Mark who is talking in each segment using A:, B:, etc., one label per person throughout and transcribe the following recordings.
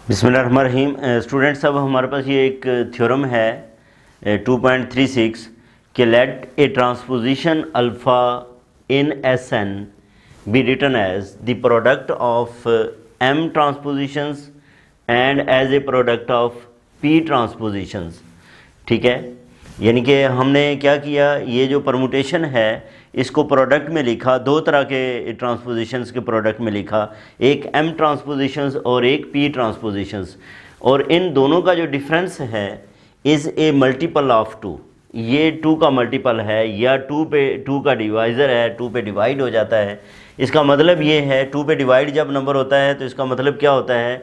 A: बिस्मिल्लाहिर्रहमानिर्रहीम। स्टूडेंट्स, अब हमारे पास ये एक थ्योरम है 2.36 कि let a transposition alpha in S N be written as the product of M transpositions and as a product of P transpositions. ठीक है, यानी कि हमने क्या किया, ये जो परमुटेशन है इसको प्रोडक्ट में लिखा, दो तरह के ट्रांसपोजिशंस के प्रोडक्ट में लिखा, एक एम ट्रांसपोजिशंस और एक पी ट्रांसपोजिशंस, और इन दोनों का जो डिफरेंस है is a multiple of two. ये टू का मल्टीपल है या टू पे टू का डिवाइज़र है, टू पे डिवाइड हो जाता है। इसका मतलब ये है, टू पे डिवाइड जब नंबर होता है तो इसका मतलब क्या होता है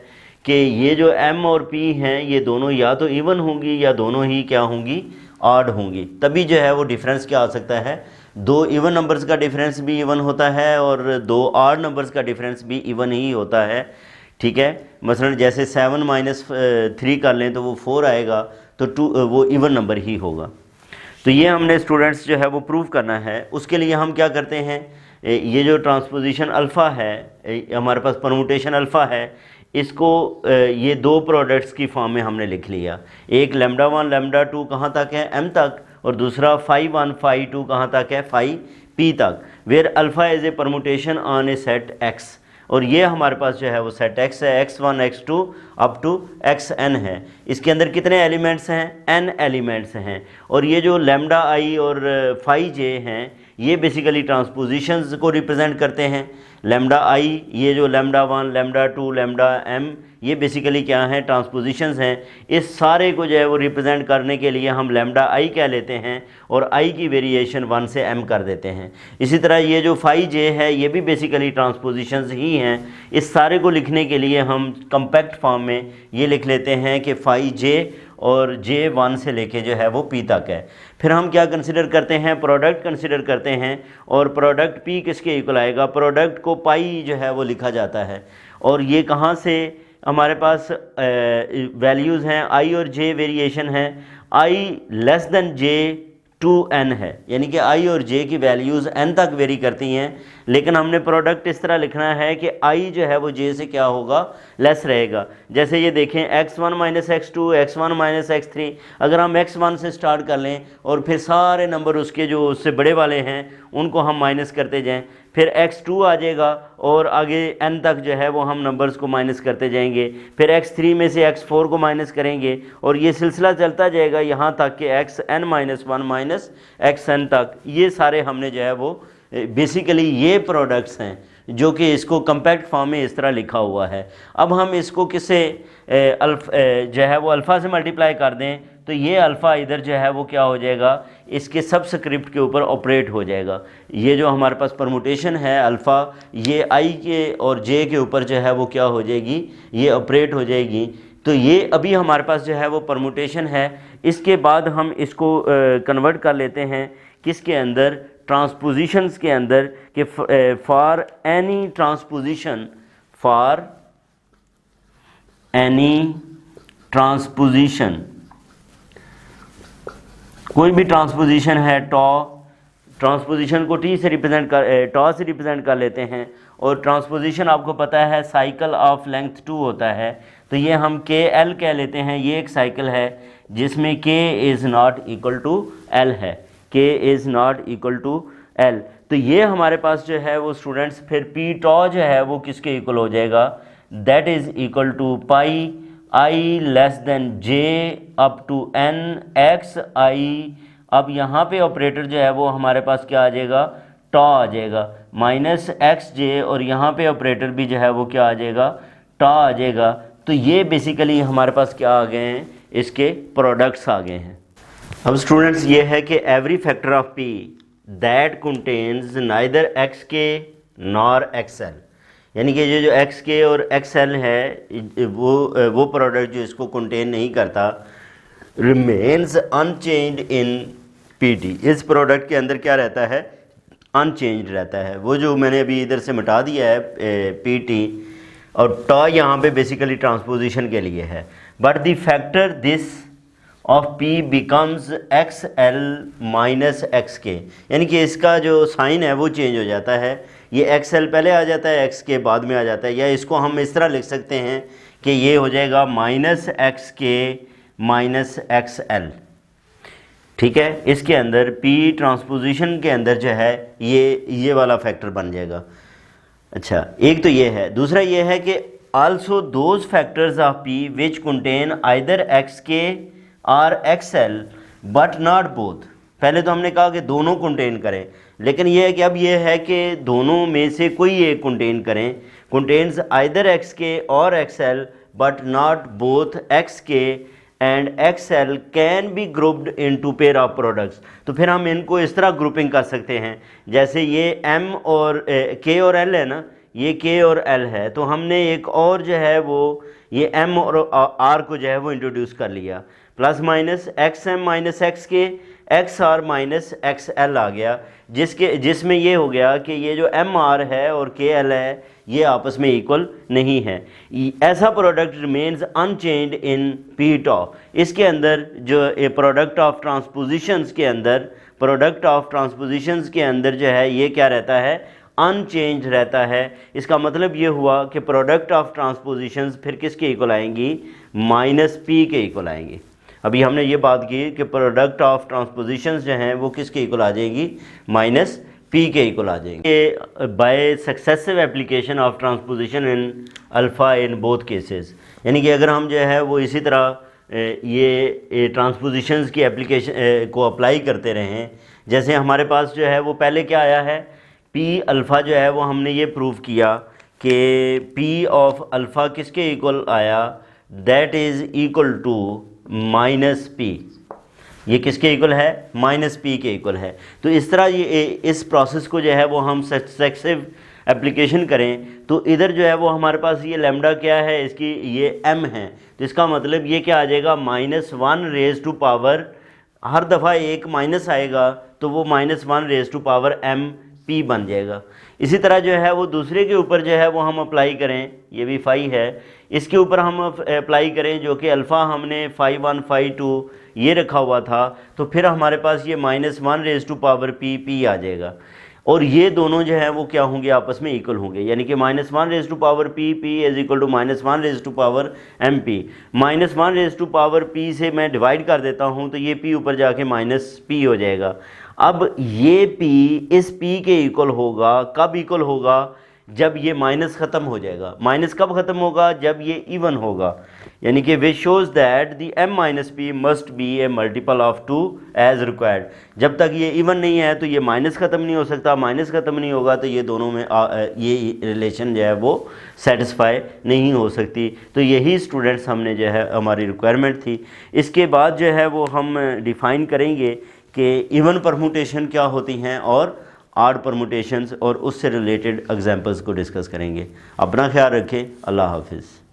A: कि ये जो एम और पी हैं ये दोनों या तो इवन होंगी या दोनों ही क्या होंगी, ऑड होंगी। तभी जो है वो डिफरेंस क्या आ सकता है, दो इवन नंबर्स का डिफरेंस भी इवन होता है और दो ऑड नंबर्स का डिफरेंस भी इवन ही होता है। ठीक है, मसलन जैसे 7 - 3 कर लें तो वो 4 आएगा, तो 2 वो इवन नंबर ही होगा। तो ये हमने स्टूडेंट्स जो है वो प्रूव करना है। उसके लिए हम क्या करते हैं, ये जो ट्रांसपोजिशन अल्फ़ा है, हमारे पास परमुटेशन अल्फ़ा है, इसको ये दो प्रोडक्ट्स की फॉर्म में हमने लिख लिया। एक लैम्डा 1 लैम्डा 2 कहाँ तक है, एम तक, और दूसरा फाई 1 फाई 2 कहाँ तक है, फाई पी तक, where alpha is a permutation on a set X. और ये हमारे पास जो है वो सेट एक्स है, x1 x2 up to xn है। इसके अंदर कितने एलिमेंट्स हैं, n एलिमेंट्स हैं। और ये जो लैम्डा आई और फाई जे हैं ये बेसिकली ट्रांसपोजिशंस को रिप्रेजेंट करते हैं। लैम्डा आई, ये जो लैम्डा 1 लैम्डा 2 लैम्डा m, ये बेसिकली क्या हैं, ट्रांसपोजिशंस हैं। इस सारे को जो है वो रिप्रेजेंट करने के लिए हम लैम्डा आई कह लेते हैं और आई की वेरिएशन 1 से m कर देते हैं। इसी तरह ये जो फाई जे है ये भी बेसिकली ट्रांसपोजिशंस ही हैं। इस सारे को लिखने के लिए हम कम्पैक्ट फॉर्म में ये लिख लेते हैं कि फाई जे और जे 1 से लेके जो है वो पी तक है। फिर हम क्या कंसिडर करते हैं, प्रोडक्ट कंसिडर करते हैं, और प्रोडक्ट पी किसके इक्वल आएगा, प्रोडक्ट को पाई जो है वो लिखा जाता है। और ये कहाँ से हमारे पास वैल्यूज़ हैं, आई और जे वेरिएशन है, I less than J to N है, यानी कि आई और जे की वैल्यूज़ एन तक वेरी करती हैं। लेकिन हमने प्रोडक्ट इस तरह लिखना है कि आई जो है वो जे से क्या होगा, लेस रहेगा। जैसे ये देखें x1 - x2 x1 - x3, अगर हम x1 से स्टार्ट कर लें और फिर सारे नंबर उसके जो उससे बड़े वाले हैं उनको हम माइनस करते जाएं, फिर x2 आ जाएगा और आगे n तक जो है वो हम नंबर्स को माइनस करते जाएंगे, फिर x3 में से x4 को माइनस करेंगे और ये सिलसिला चलता जाएगा यहाँ तक कि xn - 1 - xn तक। ये सारे हमने जो है वो बेसिकली ये प्रोडक्ट्स हैं जो कि इसको कम्पैक्ट फॉर्म में इस तरह लिखा हुआ है। अब हम इसको किससे जो है वो अल्फ़ा से मल्टीप्लाई कर दें तो ये अल्फ़ा इधर जो है वो क्या हो जाएगा, इसके सबस्क्रिप्ट के ऊपर ऑपरेट हो जाएगा। ये जो हमारे पास परमुटेशन है अल्फ़ा, ये आई के और जे के ऊपर जो है वो क्या हो जाएगी, ये ऑपरेट हो जाएगी। तो ये अभी हमारे पास जो है वो परमुटेशन है। इसके बाद हम इसको कन्वर्ट कर लेते हैं किसके अंदर, ट्रांसपोजिशंस के अंदर, कि for any transposition, for any transposition, कोई भी ट्रांसपोजिशन है, ट्रांसपोजिशन को टी से रिप्रेजेंट कर टॉ से रिप्रेजेंट कर लेते हैं। और ट्रांसपोजिशन आपको पता है साइकिल ऑफ लेंथ 2 होता है, तो ये हम के एल कह लेते हैं। ये एक साइकिल है जिसमें k is not equal to l है, k is not equal to l. तो ये हमारे पास जो है वो स्टूडेंट्स फिर पी टॉ जो है वो किसके इक्वल हो जाएगा, that is equal to pi I less than J up to N X I. अब यहाँ पे ऑपरेटर जो है वो हमारे पास क्या आ जाएगा, टॉ आ जाएगा माइनस एक्स जे, और यहाँ पे ऑपरेटर भी जो है वो क्या आ जाएगा, टॉ आ जाएगा। तो ये बेसिकली हमारे पास क्या आ गए हैं, इसके प्रोडक्ट्स आ गए हैं। अब स्टूडेंट्स ये है कि every factor of P that contains neither x के नॉर एक्स एल, यानी कि ये जो एक्स के और एक्स एल है वो प्रोडक्ट जो इसको कंटेन नहीं करता, remains unchanged in P T. इस प्रोडक्ट के अंदर क्या रहता है, अनचेंज्ड रहता है। वो जो मैंने अभी इधर से मिटा दिया है पी टी, और टॉ यहाँ पे बेसिकली ट्रांसपोजिशन के लिए है। But the factor this of P becomes x L minus X के, यानी कि इसका जो साइन है वो चेंज हो जाता है। ये एक्स एल पहले आ जाता है, एक्स के बाद में आ जाता है। या इसको हम इस तरह लिख सकते हैं कि ये हो जाएगा माइनस एक्स के माइनस एक्स एल। ठीक है, इसके अंदर पी ट्रांसपोजिशन के अंदर जो है ये वाला फैक्टर बन जाएगा। अच्छा, एक तो ये है। दूसरा ये है कि also those factors of P which contain either X K और X L but not both. पहले तो हमने कहा कि दोनों कंटेन करें, लेकिन ये है कि अब ये है कि दोनों में से कोई एक कंटेन करें। कंटेन्स आइदर एक्स के और X L but not both X K and X L can be grouped into pair of products. तो फिर हम इनको इस तरह ग्रुपिंग कर सकते हैं, जैसे ये एम और के और एल है ना, ये के और एल है, तो हमने एक और जो है वो ये एम और आर को जो है वो इंट्रोड्यूस कर लिया। Plus minus X M minus X K X R minus X L आ गया, जिसमें ये हो गया कि ये जो एम आर है और के एल है ये आपस में इक्वल नहीं है। ऐसा product remains unchanged in P टॉ। इसके अंदर जो ए प्रोडक्ट ऑफ ट्रांसपोजिशंस के अंदर जो है ये क्या रहता है, अनचेंज रहता है। इसका मतलब ये हुआ कि प्रोडक्ट ऑफ ट्रांसपोजिशंस फिर किसके इक्वल आएंगी, माइनस पी के इक्वल आएंगी। अभी हमने ये बात की कि प्रोडक्ट ऑफ ट्रांसपोजिशंस जो हैं वो किसके इक्वल आ जाएंगी, माइनस पी के इक्वल आ जाएंगे। By successive application of transposition in alpha in both cases, यानी कि अगर हम जो है वो इसी तरह ये ट्रांसपोजिशंस की एप्लीकेशन को अप्लाई करते रहें, जैसे हमारे पास जो है वो पहले क्या आया है, पी अल्फ़ा जो है वो हमने ये प्रूव किया कि पी ऑफ अल्फ़ा किसके इक्वल आया, that is equal to minus p. ये किसके इक्वल है, माइनस पी के इक्वल है। तो इस तरह ये इस प्रोसेस को जो है वो हम सक्सेसिव एप्लीकेशन करें तो इधर जो है वो हमारे पास ये लैम्डा क्या है, इसकी ये एम है, तो इसका मतलब ये क्या आ जाएगा, minus one raise to power, हर दफ़ा एक माइनस आएगा तो वो minus one raise to power M P बन जाएगा। इसी तरह जो है वो दूसरे के ऊपर जो है वो हम अप्लाई करें, ये भी फाई है, इसके ऊपर हम अप्लाई करें जो कि अल्फ़ा हमने फाई वन फाई टू ये रखा हुआ था, तो फिर हमारे पास ये minus one raise to power P P आ जाएगा। और ये दोनों जो हैं वो क्या होंगे, आपस में इक्वल होंगे, यानी कि minus one raise to power P p is equal to minus one raise to power M p. Minus one raise to power p से मैं डिवाइड कर देता हूँ तो ये पी ऊपर जाके माइनस पी हो जाएगा। अब ये पी इस पी के इक्वल होगा, कब इक्वल होगा, जब ये माइनस ख़त्म हो जाएगा। माइनस कब ख़त्म होगा, जब ये इवन होगा, यानी कि which shows that the m minus p must be a multiple of 2 as required. जब तक ये इवन नहीं है तो ये माइनस ख़त्म नहीं हो सकता, माइनस ख़त्म नहीं होगा तो ये दोनों में ये रिलेशन जो है वो सेटिस्फाई नहीं हो सकती। तो यही स्टूडेंट्स हमने जो है हमारी रिक्वायरमेंट थी। इसके बाद जो है वो हम डिफ़ाइन करेंगे कि इवन परमुटेशन क्या होती हैं और आड परमुटेशंस, और उससे रिलेटेड एग्जांपल्स को डिस्कस करेंगे। अपना ख्याल रखें। अल्लाह हाफिज़।